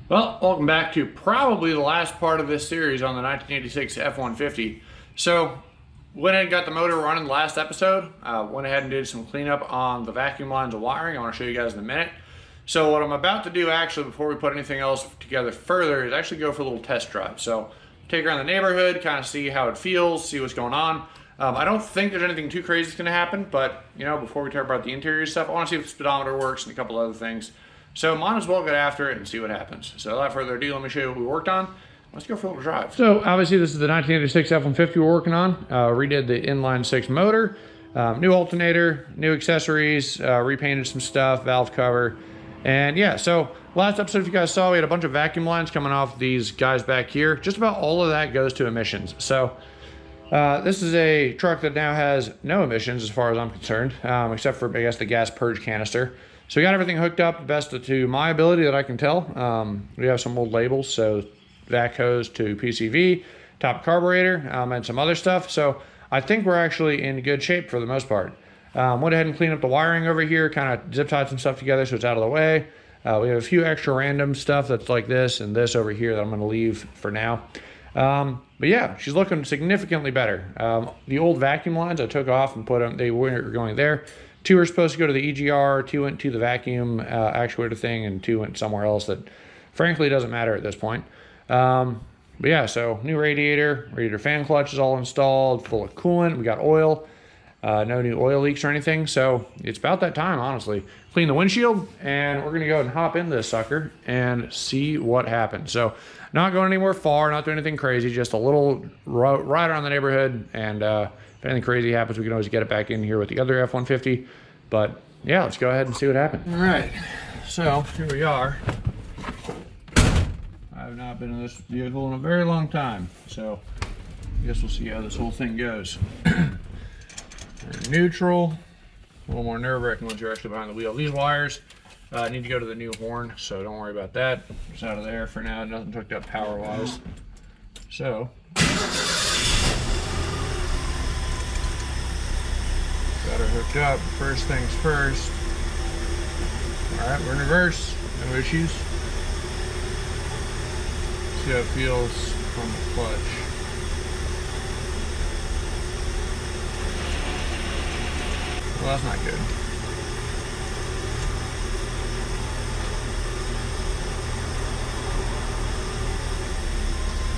Well, welcome back to probably the last part of this series on the 1986 F150. So, went ahead and got the motor running the last episode. Went ahead and did some cleanup on the vacuum lines and wiring. I want to show you guys in a minute. So what I'm about to do actually before we put anything else together further is actually go for a little test drive. So, take around the neighborhood, kind of see how it feels, see what's going on. I don't think there's anything too crazy that's going to happen, but you know, before we talk about the interior stuff, I want to see if the speedometer works and a couple other things. So might as well get after it and see what happens. So without further ado, let me show you what we worked on. Let's go for a little drive. So obviously this is the 1986 F150 we're working on. Redid the inline 6 motor, new alternator, new accessories, repainted some stuff, valve cover. And yeah, so last episode, if you guys saw, we had a bunch of vacuum lines coming off these guys back here. Just about all of that goes to emissions. So this is a truck that now has no emissions as far as I'm concerned, except for, I guess, the gas purge canister. So we got everything hooked up best to my ability that I can tell. We have some old labels, so vac hose to PCV, top carburetor, and some other stuff. So I think we're actually in good shape for the most part. Went ahead and cleaned up the wiring over here, kind of zip tied some stuff together so it's out of the way. We have a few extra random stuff that's like this and this over here that I'm going to leave for now. But yeah, she's looking significantly better. The old vacuum lines I took off and put them, they were going there. 2 were supposed to go to the EGR, 2 went to the vacuum actuator thing, and 2 went somewhere else that frankly doesn't matter at this point. But yeah, so new radiator fan clutch is all installed, full of coolant. We got oil, no new oil leaks or anything. So it's about that time, honestly. Clean the windshield, and we're gonna go ahead and hop in this sucker and see what happens. So not going anywhere far, not doing anything crazy, just a little ride around the neighborhood, and if anything crazy happens, we can always get it back in here with the other F-150. But yeah, let's go ahead and see what happens. All right, so here we are. I have not been in this vehicle in a very long time, so I guess we'll see how this whole thing goes. Neutral, a little more nerve-wracking once you're actually behind the wheel. These wires need to go to the new horn, so don't worry about that. It's out of there for now, nothing hooked up power-wise. So, got her hooked up. First things first. Alright, we're in reverse. No issues. See how it feels on the clutch. Well, that's not good.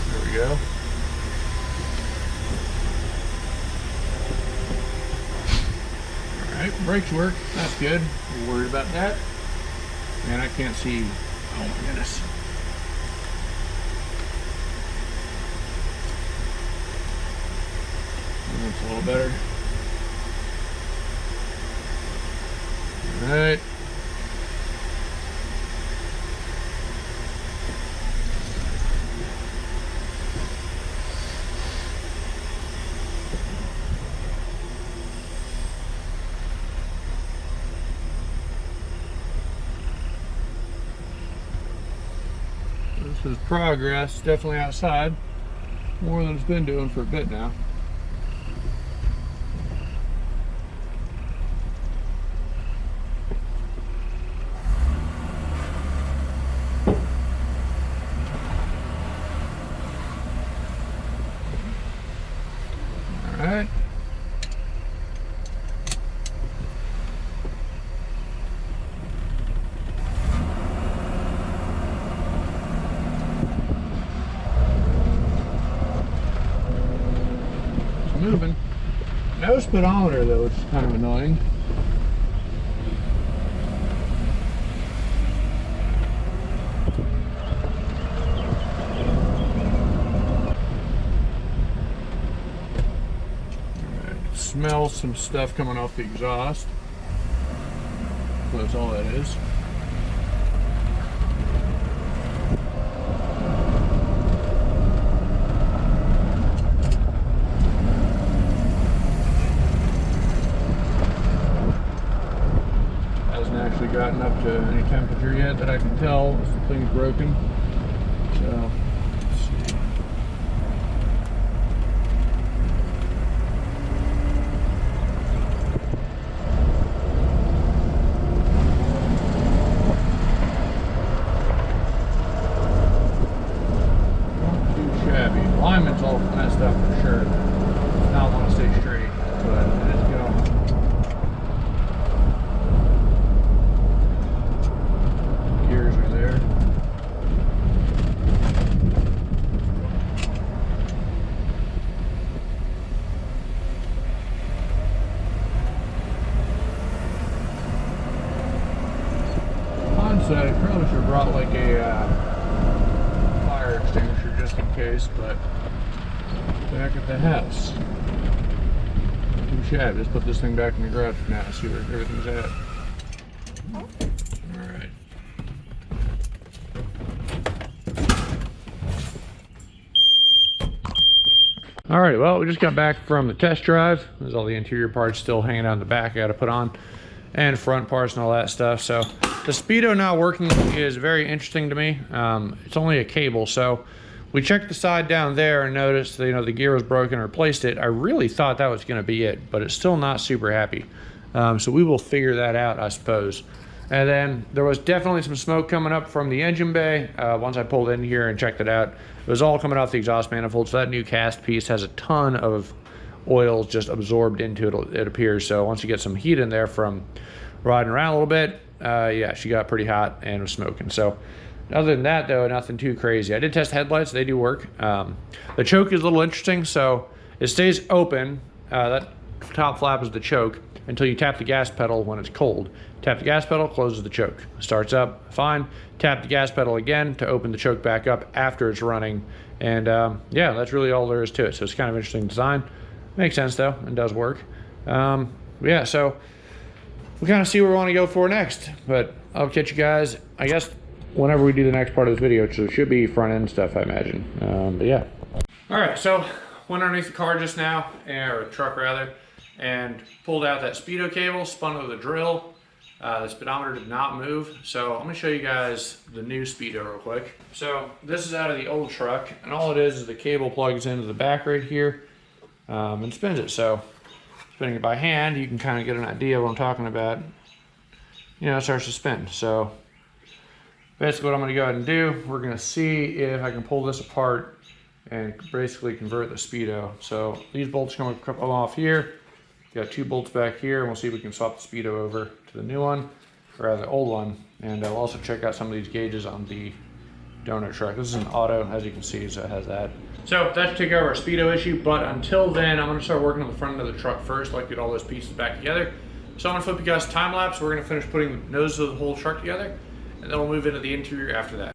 There we go. Alright, brakes work. That's good. We're worried about that. Man, I can't see. Oh my goodness. That's a little better. Alright. This is progress, definitely outside. More than it's been doing for a bit now. Alright. It's moving. No speedometer though, which is kind of annoying. Smell some stuff coming off the exhaust. So that's all that is. Hasn't actually gotten up to any temperature yet that I can tell. The thing's broken. So let's see. fire extinguisher just in case, but back at the house. Too shabby. Just put this thing back in the garage for now, see where everything's at. Alright. Alright, well, we just got back from the test drive. There's all the interior parts still hanging out in the back I gotta put on, and front parts and all that stuff. So the speedo not working is very interesting to me. It's only a cable, so we checked the side down there and noticed that, you know, the gear was broken and replaced it. I really thought that was gonna be it, but it's still not super happy. So we will figure that out, I suppose. And then there was definitely some smoke coming up from the engine bay. Once I pulled in here and checked it out, it was all coming off the exhaust manifold. So that new cast piece has a ton of oil just absorbed into it, it appears. So once you get some heat in there from riding around a little bit, yeah, she got pretty hot and was smoking. So other than that, though, nothing too crazy. I did test headlights. They do work. The choke is a little interesting. So it stays open. That top flap is the choke until you tap the gas pedal when it's cold. Tap the gas pedal, closes the choke. Starts up, fine. Tap the gas pedal again to open the choke back up after it's running. And yeah, that's really all there is to it. So it's kind of interesting design. Makes sense though, and does work. Yeah, so we kind of see where we want to go for next. But I'll catch you guys, I guess, whenever we do the next part of this video, which should be front end stuff, I imagine. But yeah. All right, so went underneath the car just now, or truck rather, and pulled out that speedo cable, spun it with a drill. The speedometer did not move, so I'm going to show you guys the new speedo real quick. So this is out of the old truck, and all it is the cable plugs into the back right here and spins it. So spinning it by hand, you can kind of get an idea of what I'm talking about. You know, it starts to spin. So basically what I'm going to go ahead and do, we're going to see if I can pull this apart and basically convert the speedo. So these bolts come off here. Got two bolts back here, and we'll see if we can swap the speedo over to the new one, or rather the old one. And I'll also check out some of these gauges on the donut truck. This is an auto, as you can see, so it has that. So that should take care of our speedo issue, but until then, I'm gonna start working on the front end of the truck first, like get all those pieces back together. So I'm gonna flip you guys time lapse. We're gonna finish putting the noses of the whole truck together, and then we'll move into the interior after that.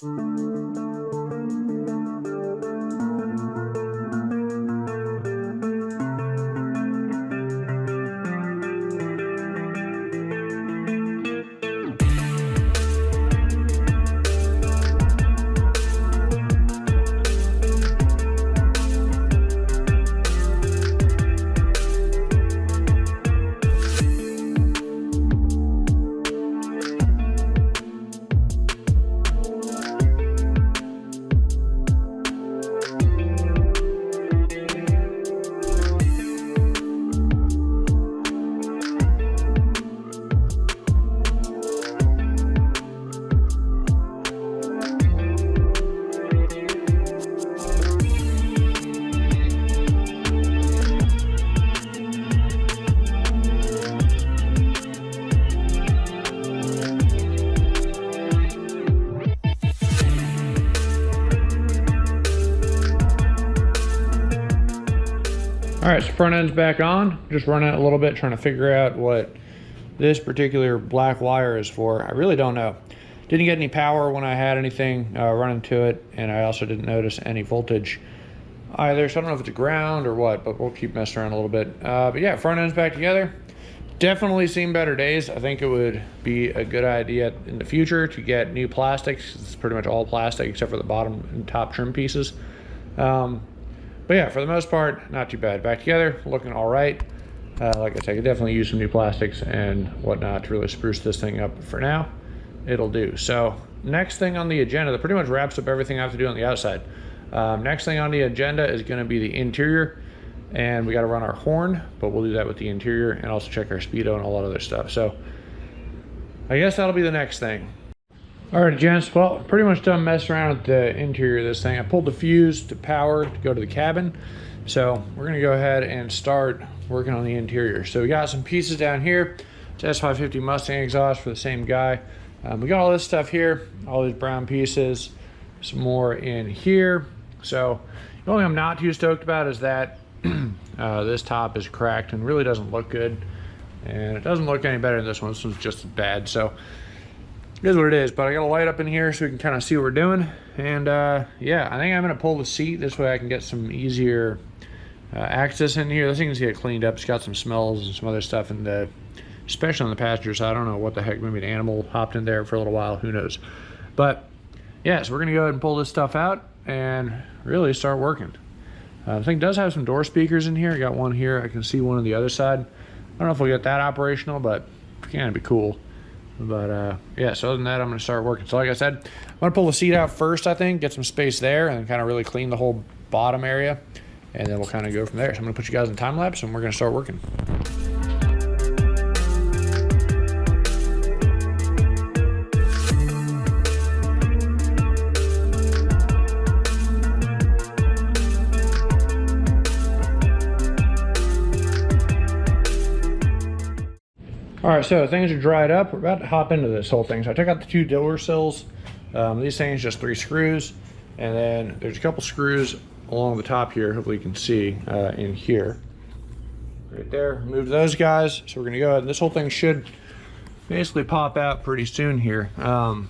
All right, so front end's back on. Just running it a little bit, trying to figure out what this particular black wire is for. I really don't know. Didn't get any power when I had anything running to it, and I also didn't notice any voltage either, so I don't know if it's a ground or what, but we'll keep messing around a little bit. But yeah, front end's back together. Definitely seen better days. I think it would be a good idea in the future to get new plastics. It's pretty much all plastic except for the bottom and top trim pieces. But yeah, for the most part, not too bad. Back together, looking all right. Like I said, I could definitely use some new plastics and whatnot to really spruce this thing up. For now, it'll do. So next thing on the agenda, that pretty much wraps up everything I have to do on the outside. Next thing on the agenda is going to be the interior, and we got to run our horn, but we'll do that with the interior and also check our speedo and all that other stuff. So I guess that'll be the next thing. All right, gents, well, pretty much done messing around with the interior of this thing. I pulled the fuse to power to go to the cabin. So we're gonna go ahead and start working on the interior. So we got some pieces down here. It's F150 Mustang exhaust for the same guy. We got all this stuff here, all these brown pieces, some more in here. So the only thing I'm not too stoked about is that this top is cracked and really doesn't look good. And it doesn't look any better than this one. This one's just as bad. So it is what it is, but I got a light up in here so we can kind of see what we're doing. And yeah, I think I'm gonna pull the seat this way I can get some easier access in here. This thing's get cleaned up. It's got some smells and some other stuff in the, especially on the passenger side. I don't know what the heck, maybe an animal hopped in there for a little while, who knows. But yeah, so we're gonna go ahead and pull this stuff out and really start working. The thing does have some door speakers in here. I got one here. I can see one on the other side. I don't know if we'll get that operational, but it can be cool. But yeah, so other than that, I'm gonna start working. So like I said, I'm gonna pull the seat out first, I think, get some space there, and kind of really clean the whole bottom area, and then we'll kind of go from there. So I'm gonna put you guys in time lapse, and we're gonna start working. All right, so things are dried up. We're about to hop into this whole thing. So I took out the 2 door sills. These things, just 3 screws. And then there's a couple screws along the top here. Hopefully you can see in here. Right there, move those guys. So we're gonna go ahead, and this whole thing should basically pop out pretty soon here. I'm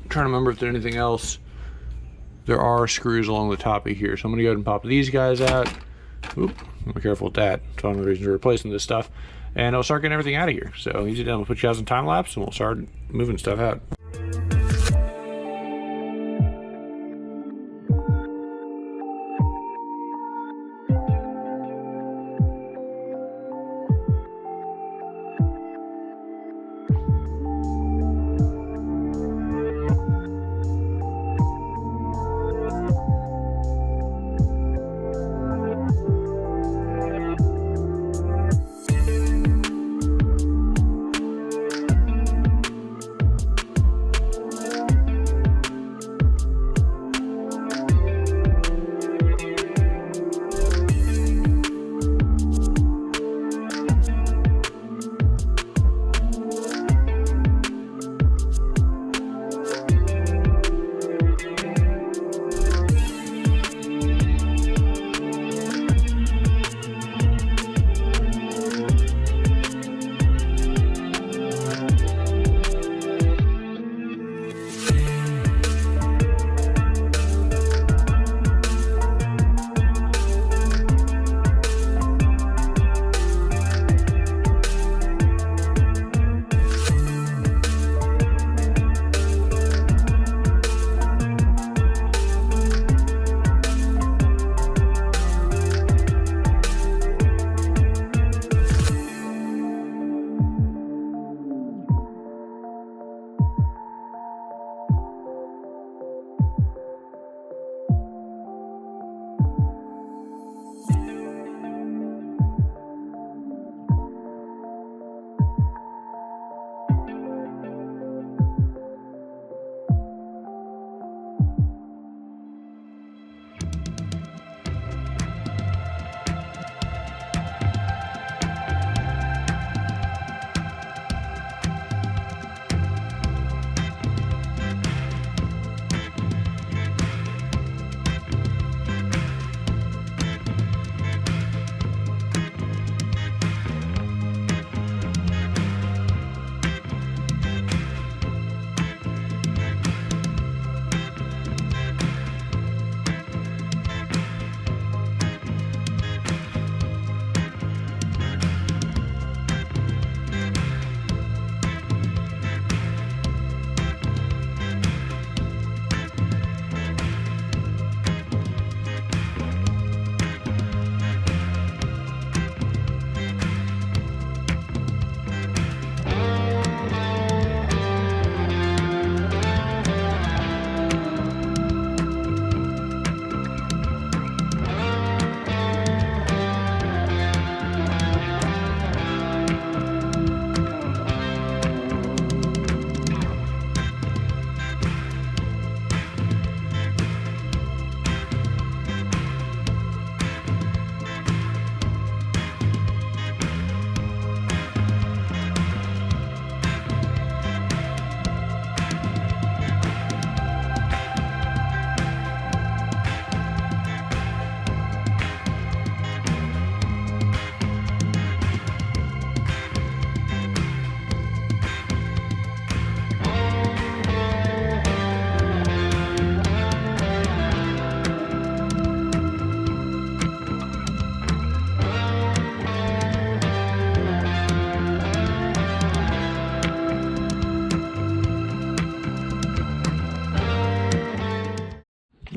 trying to remember if there's anything else. There are screws along the top of here. So I'm gonna go ahead and pop these guys out. Oop, be careful with that. It's one of the reasons we're replacing this stuff. And I'll start getting everything out of here. So easy done. We'll put you guys in time lapse and we'll start moving stuff out.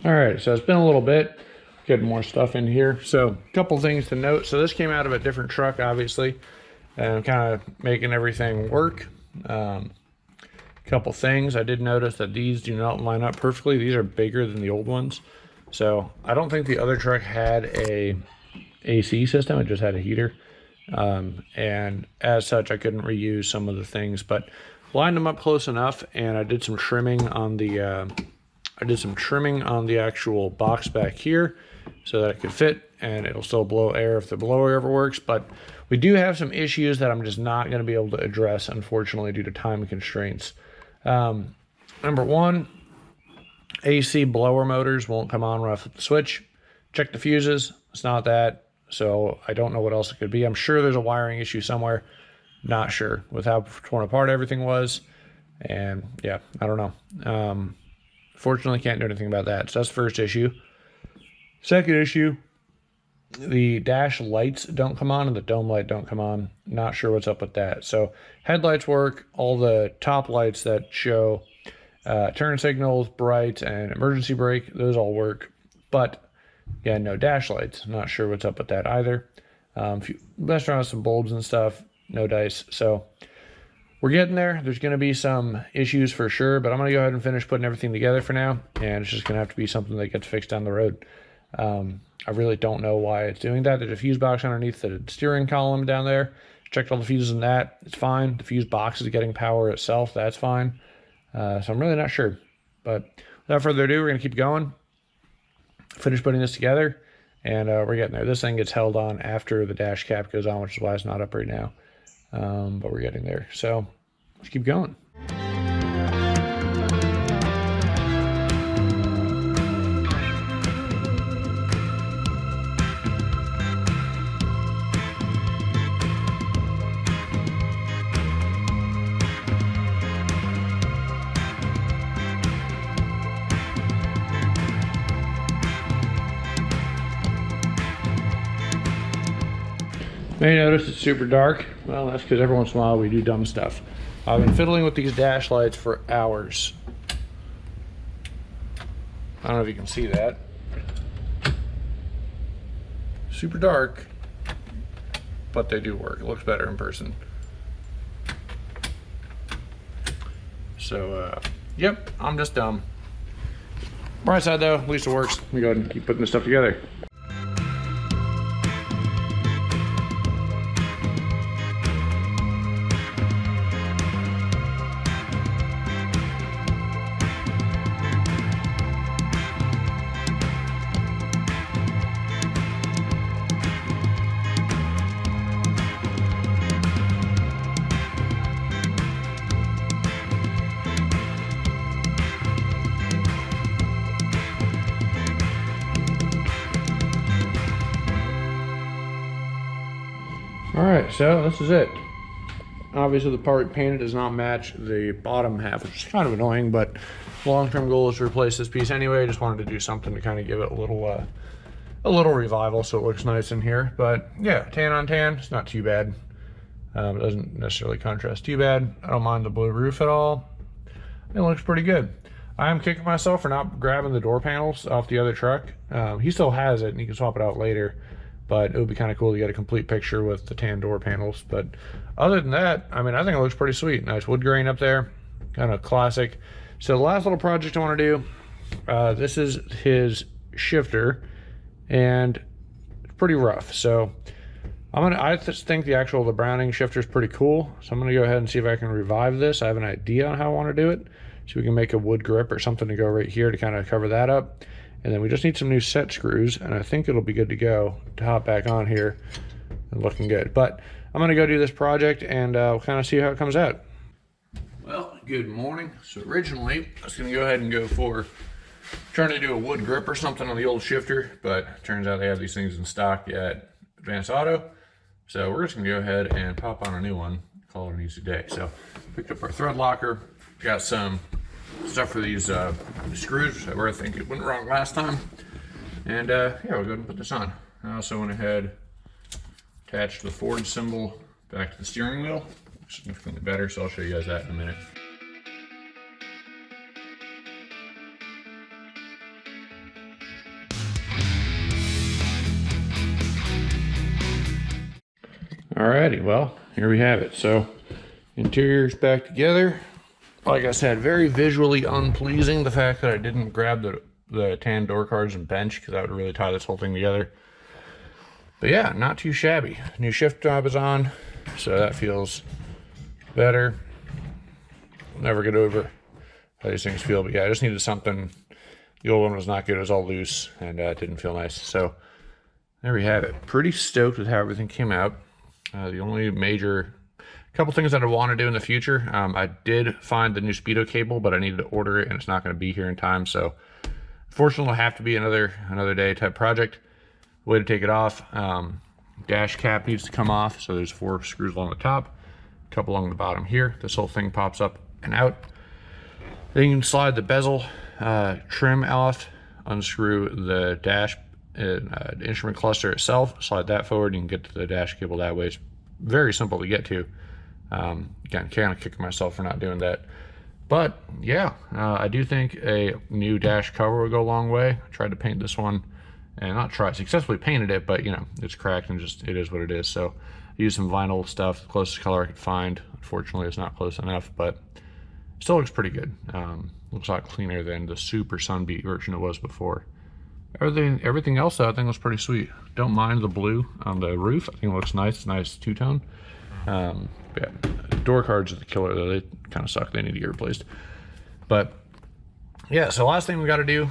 All right, so it's been a little bit. Getting more stuff in here. So a couple things to note. So this came out of a different truck, obviously, and kind of making everything work. Couple things. I did notice that these do not line up perfectly. These are bigger than the old ones. So I don't think the other truck had a AC system. It just had a heater. And as such, I couldn't reuse some of the things, but lined them up close enough, and I did some trimming on the actual box back here so that it could fit, and it'll still blow air if the blower ever works. But we do have some issues that I'm just not going to be able to address, unfortunately, due to time constraints. Number one, AC blower motors won't come on when I flip the switch. Check the fuses. It's not that, so I don't know what else it could be. I'm sure there's a wiring issue somewhere. Not sure with how torn apart everything was. And yeah, I don't know. Fortunately, can't do anything about that. So that's the first issue. Second issue, the dash lights don't come on and the dome light don't come on. Not sure what's up with that. So headlights work. All the top lights that show turn signals, bright, and emergency brake, those all work. But yeah, no dash lights. Not sure what's up with that either. If you mess around with some bulbs and stuff, no dice. So we're getting there. There's going to be some issues for sure, but I'm going to go ahead and finish putting everything together for now, and it's just going to have to be something that gets fixed down the road. I really don't know why it's doing that. There's a fuse box underneath the steering column down there. Checked all the fuses in that. It's fine. The fuse box is getting power itself. That's fine. So I'm really not sure. But without further ado, we're going to keep going. Finish putting this together, and we're getting there. This thing gets held on after the dash cap goes on, which is why it's not up right now. But we're getting there. So let's keep going. May notice it's super dark. Well, that's because every once in a while we do dumb stuff. I've been fiddling with these dash lights for hours. I don't know if you can see that. Super dark, but they do work. It looks better in person. So, yep, I'm just dumb. Bright side though, at least it works. Let me go ahead and keep putting this stuff together. All right, so this is it. Obviously the part painted does not match the bottom half, which is kind of annoying, but long-term goal is to replace this piece anyway. I just wanted to do something to kind of give it a little revival so it looks nice in here. But yeah, tan on tan, it's not too bad. It doesn't necessarily contrast too bad. I don't mind the blue roof at all. It looks pretty good. I am kicking myself for not grabbing the door panels off the other truck. He still has it and he can swap it out later. But it would be kind of cool to get a complete picture with the tan door panels. But other than that, I mean, I think it looks pretty sweet. Nice wood grain up there, kind of classic. So the last little project I want to do, this is his shifter, and it's pretty rough. So I just think the Browning shifter is pretty cool. So I'm gonna go ahead and see if I can revive this. I have an idea on how I want to do it. So we can make a wood grip or something to go right here to kind of cover that up. And then we just need some new set screws, and I think it'll be good to go to hop back on here and looking good. But I'm gonna go do this project and we'll kind of see how it comes out. Well, good morning. So originally, I was gonna go ahead and go for trying to do a wood grip or something on the old shifter, but turns out they have these things in stock at Advanced Auto. So we're just gonna go ahead and pop on a new one, call it an easy day. So picked up our thread locker, got some stuff for these screws where I think it went wrong last time. And yeah, we'll go ahead and put this on. I also went ahead, attached the Ford symbol back to the steering wheel, significantly better, so I'll show you guys that in a minute. Alrighty, well, here we have it. So interior's back together. Like I said, very visually unpleasing, the fact that I didn't grab the tan door cards and bench, because that would really tie this whole thing together. But yeah, not too shabby. New shift knob is on, so that feels better. Never get over how these things feel, but yeah, I just needed something. The old one was not good, it was all loose, and it didn't feel nice. So there we have it. Pretty stoked with how everything came out. The only major couple things that I want to do in the future, I did find the new speedo cable, but I needed to order it and it's not going to be here in time. So unfortunately it'll have to be another day type project. Way to take it off. Dash cap needs to come off. So there's 4 screws along the top, a couple along the bottom here. This whole thing pops up and out. Then you can slide the bezel trim off, unscrew the dash instrument cluster itself, slide that forward. You can get to the dash cable that way. It's very simple to get to. Again, kind of kicking myself for not doing that. But yeah, I do think a new dash cover would go a long way. I tried to paint this one, and successfully painted it, but you know, it's cracked and just, it is what it is. So I used some vinyl stuff, the closest color I could find. Unfortunately, it's not close enough, but still looks pretty good. Looks a lot cleaner than the super sunbeat version it was before. Everything else though, I think was pretty sweet. Don't mind the blue on the roof. I think it looks nice, nice two-tone. Yeah, door cards are the killer though. They kind of suck. They need to get replaced. But yeah, so last thing we got to do,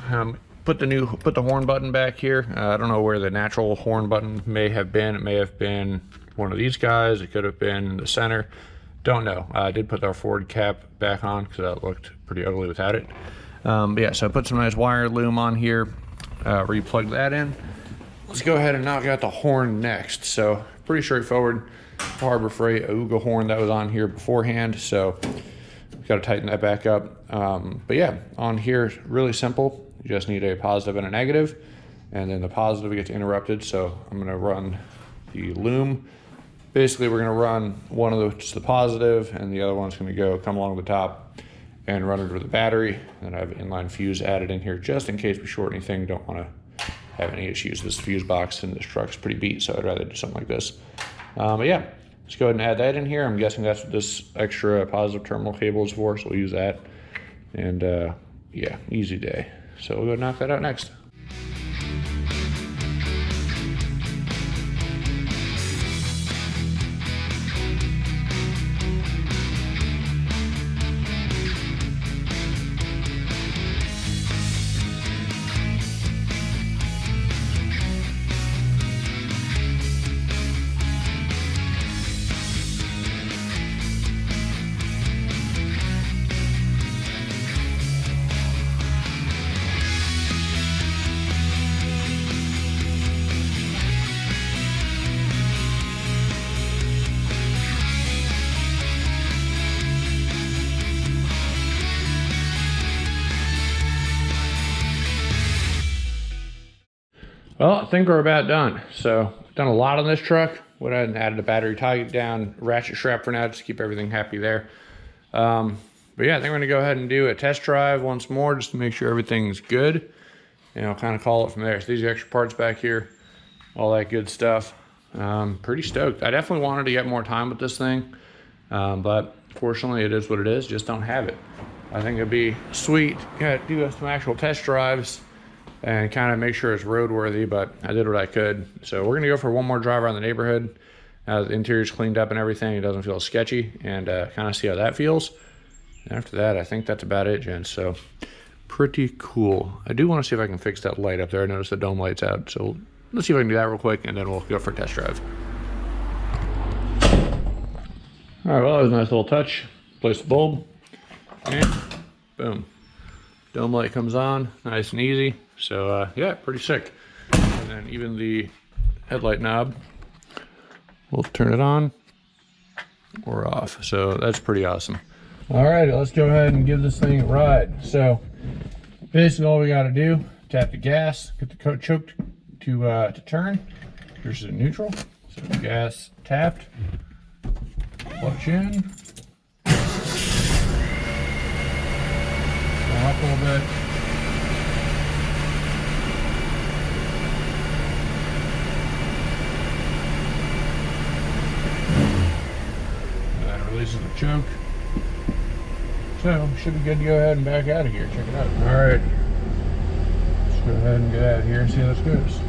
put the horn button back here. I don't know where the natural horn button may have been. It may have been one of these guys. It could have been in the center. Don't know. I did put our forward cap back on because that looked pretty ugly without it. But yeah, so I put some nice wire loom on here. Replug that in. Let's go ahead and knock out the horn next. So pretty straightforward. Harbor Freight Auga horn that was on here beforehand, so got to tighten that back up. But yeah, on here, really simple. You just need a positive and a negative, and then the positive gets interrupted. So I'm going to run the loom. Basically, we're going to run one of those to the positive, and the other one's going to come along the top and run it with the battery. And I have an inline fuse added in here just in case we short anything. Don't want to have any issues. This fuse box in this truck's pretty beat, so I'd rather do something like this. But yeah, let's go ahead and add that in here. I'm guessing that's what this extra positive terminal cable is for, so we'll use that. And yeah, easy day. So we'll go knock that out next. Well, I think we're about done. So done a lot on this truck. Went ahead and added a battery tie down ratchet strap for now, just to keep everything happy there. But yeah, I think we're gonna go ahead and do a test drive once more just to make sure everything's good. And I'll kind of call it from there. So these are extra parts back here, all that good stuff. Pretty stoked. I definitely wanted to get more time with this thing, but fortunately it is what it is. Just don't have it. I think it'd be sweet to do some actual test drives and kind of make sure it's roadworthy, but I did what I could. So we're gonna go for one more drive around the neighborhood. The interior's cleaned up and everything. It doesn't feel sketchy, and kind of see how that feels. And after that, I think that's about it, gents. So pretty cool. I do want to see if I can fix that light up there. I noticed the dome light's out. So let's see if I can do that real quick, and then we'll go for a test drive. All right, well, that was a nice little touch. Place the bulb, and boom. Dome light comes on, nice and easy. So yeah, pretty sick. And then even the headlight knob, we'll turn it on or off. So that's pretty awesome. All right, let's go ahead and give this thing a ride. So basically all we got to do, tap the gas, get the coat choked to turn. Here's the neutral. So the gas tapped, clutch in. Up a little bit. choke. So, should be good to go ahead and back out of here. Check it out. Alright. Let's go ahead and get out of here and see how this goes.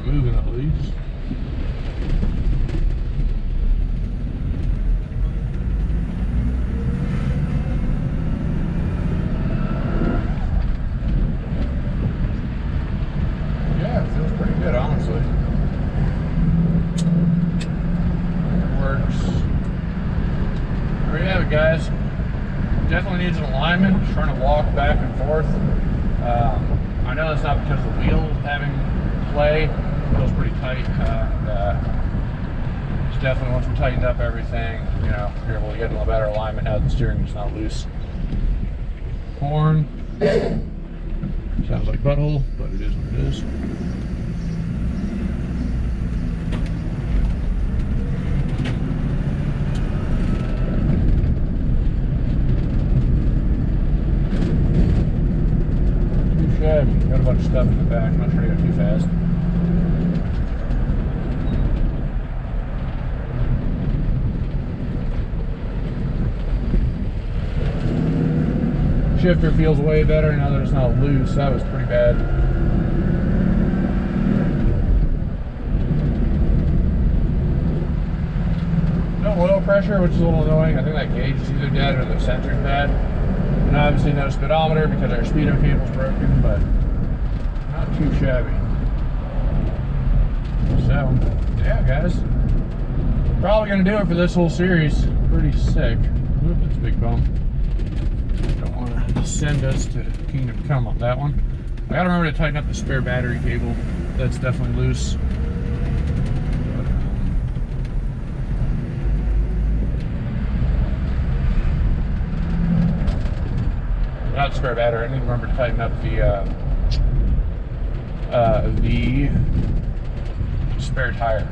Moving at least. Yeah, it feels pretty good, honestly. It works. There you have it, guys. Definitely needs an alignment. Just trying to walk back and forth. I know that's not because of the wheel having play. It feels pretty tight, and it's definitely, once we tightened up everything, you know, you're able to get a better alignment now that the steering is not loose. Horn sounds like butthole, but it is what it is. Too shabby. Got a bunch of stuff in the back. I'm not trying to go too fast. Shifter feels way better now that it's not loose. That was pretty bad. No oil pressure, which is a little annoying. I think that gauge is either dead or the sensor's bad. And obviously no speedometer because our speedo cable's broken, but not too shabby. So, yeah, guys. Probably gonna do it for this whole series. Pretty sick. Oop, that's a big bump. Don't want to send us to Kingdom Come on that one. I gotta remember to tighten up the spare battery cable. That's definitely loose. Not the spare battery. I need to remember to tighten up the spare tire.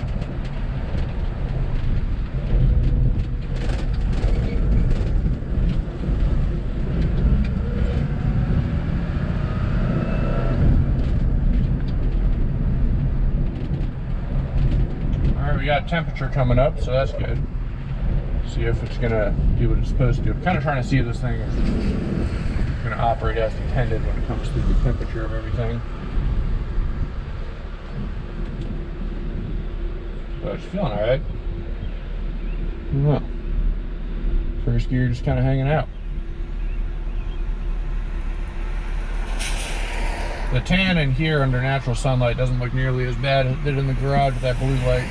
We got temperature coming up, so that's good. See if it's gonna do what it's supposed to do. I'm kind of trying to see if this thing is gonna operate as intended when it comes to the temperature of everything. But it's feeling alright. Well, first gear just kind of hanging out. The tan in here under natural sunlight doesn't look nearly as bad as it did in the garage with that blue light.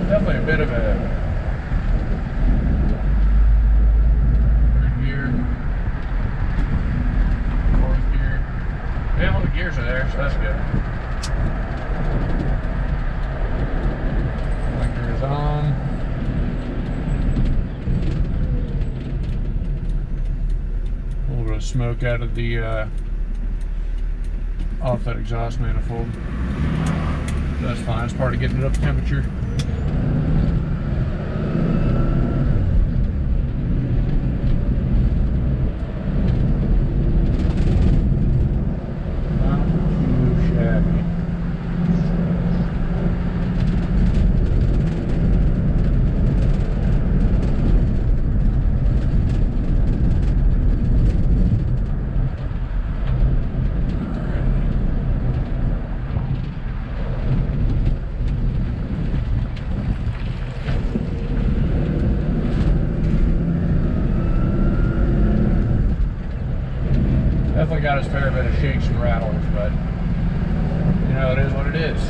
Definitely a bit of a third gear, fourth gear. Yeah, all the gears are there, so that's good. Blinkers on. A little bit of smoke out of the off that exhaust manifold. That's fine. It's part of getting it up to temperature. got his fair bit of shakes and rattles, but you know, it is what it is.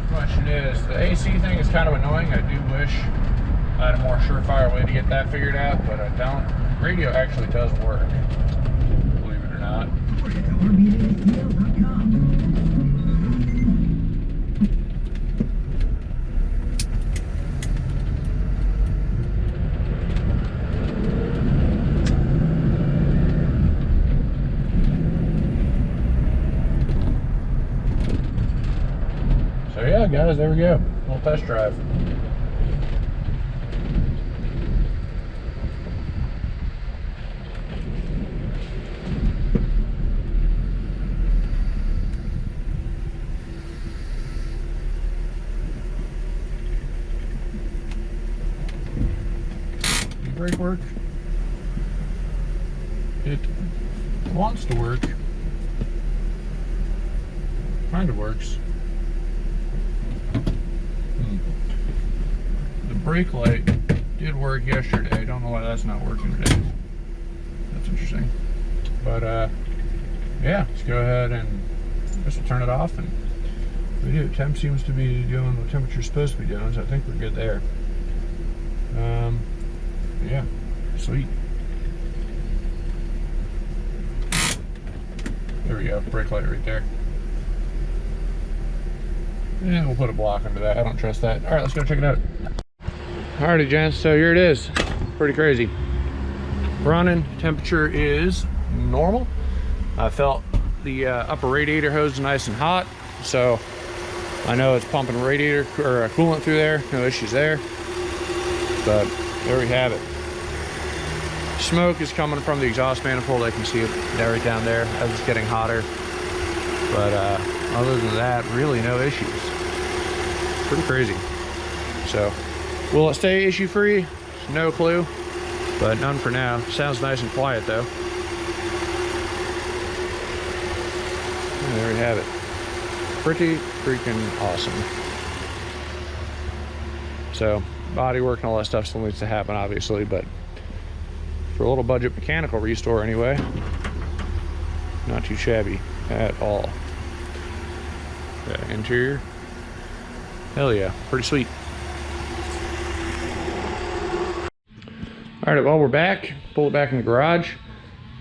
The question is, the AC thing is kind of annoying. I do wish I had a more surefire way to get that figured out, but I don't. Radio actually does work, believe it or not. So yeah, guys, there we go. Little test drive. Brake work. It wants to work. Kind of works. The brake light did work yesterday. I don't know why that's not working today. That's interesting. But yeah, let's go ahead and just turn it off, and we do. Temp seems to be doing what temperature's supposed to be doing, so I think we're good there. Yeah, sweet. There we go, brake light right there. And we'll put a block under that. I don't trust that. All right, let's go check it out. Alrighty, gents, so here it is. Pretty crazy. Running temperature is normal. I felt the upper radiator hose is nice and hot, so I know it's pumping radiator or coolant through there. No issues there. But there we have it. Smoke is coming from the exhaust manifold. I can see it right down there as it's getting hotter. But other than that, really no issues. Pretty crazy. So, will it stay issue free? No clue, but none for now. Sounds nice and quiet though. And there we have it. Pretty freaking awesome. So, body work and all that stuff still needs to happen, obviously, but for a little budget mechanical restore anyway, not too shabby at all. Interior, hell yeah, pretty sweet. All right, well, we're back. Pull it back in the garage.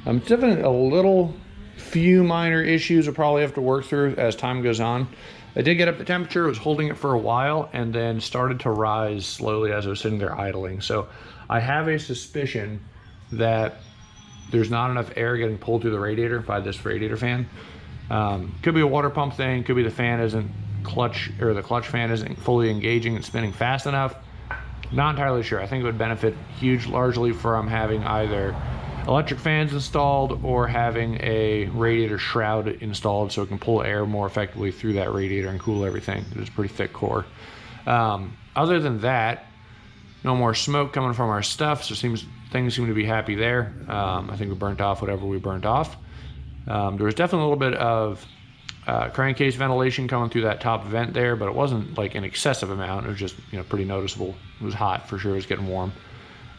Definitely a little few minor issues we'll probably have to work through as time goes on. I did get up the temperature, was holding it for a while, and then started to rise slowly as I was sitting there idling. So I have a suspicion that there's not enough air getting pulled through the radiator by this radiator fan. Could be a water pump thing, could be the fan isn't clutch, or the clutch fan isn't fully engaging and spinning fast enough. Not entirely sure. I think it would benefit largely from having either electric fans installed or having a radiator shroud installed so it can pull air more effectively through that radiator and cool everything. It's a pretty thick core. Other than that, no more smoke coming from our stuff, so things seem to be happy there. I think we burnt off whatever we burnt off. There was definitely a little bit of crankcase ventilation coming through that top vent there, but it wasn't like an excessive amount. It was just, you know, pretty noticeable. It was hot for sure. It was getting warm.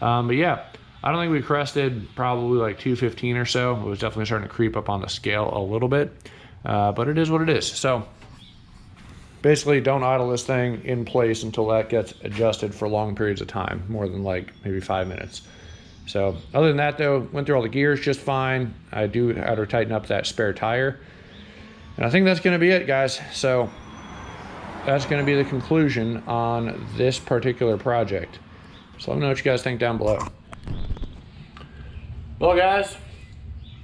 But yeah, I don't think we crested probably like 215 or so. It was definitely starting to creep up on the scale a little bit, but it is what it is. So basically don't idle this thing in place until that gets adjusted for long periods of time, more than like maybe 5 minutes. So other than that though, went through all the gears just fine. I do have to tighten up that spare tire. And I think that's gonna be it, guys. So that's gonna be the conclusion on this particular project. So let me know what you guys think down below. Well guys,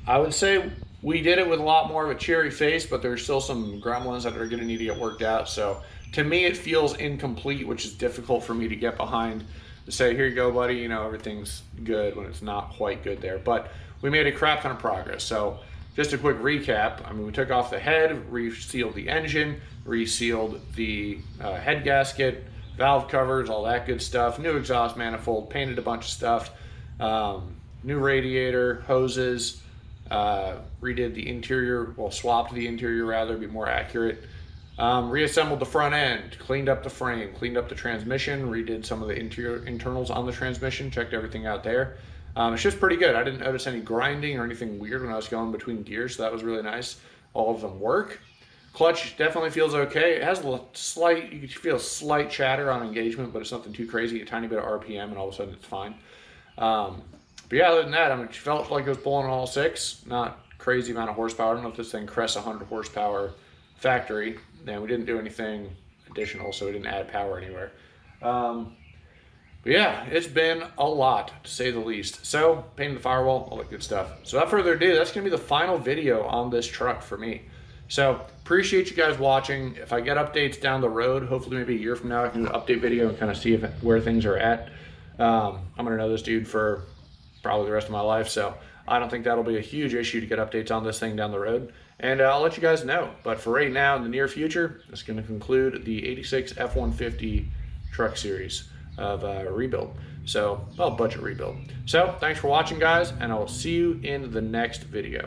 I would say we did it with a lot more of a cheery face, but there's still some gremlins that are gonna need to get worked out. So to me, it feels incomplete, which is difficult for me to get behind to say, here you go, buddy, you know, everything's good when it's not quite good there. But we made a crap ton of progress. So just a quick recap. I mean, we took off the head, resealed the engine, resealed the head gasket, valve covers, all that good stuff, new exhaust manifold, painted a bunch of stuff, new radiator, hoses, redid the interior, well, swapped the interior rather, be more accurate. Reassembled the front end, cleaned up the frame, cleaned up the transmission, redid some of the internals on the transmission, checked everything out there. It's just pretty good. I didn't notice any grinding or anything weird when I was going between gears, so that was really nice. All of them work. Clutch definitely feels okay. It has a slight, you can feel slight chatter on engagement, but it's nothing too crazy. A tiny bit of RPM, and all of a sudden it's fine. But yeah, other than that, I mean, it felt like it was pulling on all 6. Not crazy amount of horsepower. I don't know if this thing crests 100 horsepower factory. And we didn't do anything additional, so we didn't add power anywhere. But yeah, it's been a lot, to say the least. So, painting the firewall, all that good stuff. So without further ado, that's going to be the final video on this truck for me. So, appreciate you guys watching. If I get updates down the road, hopefully maybe a year from now, I can do an update video and kind of see where things are at. I'm going to know this dude for probably the rest of my life, so I don't think that'll be a huge issue to get updates on this thing down the road. And I'll let you guys know. But for right now, in the near future, that's going to conclude the 86 F150 truck series of rebuild. So, well, budget rebuild. So, thanks for watching, guys, and I will see you in the next video.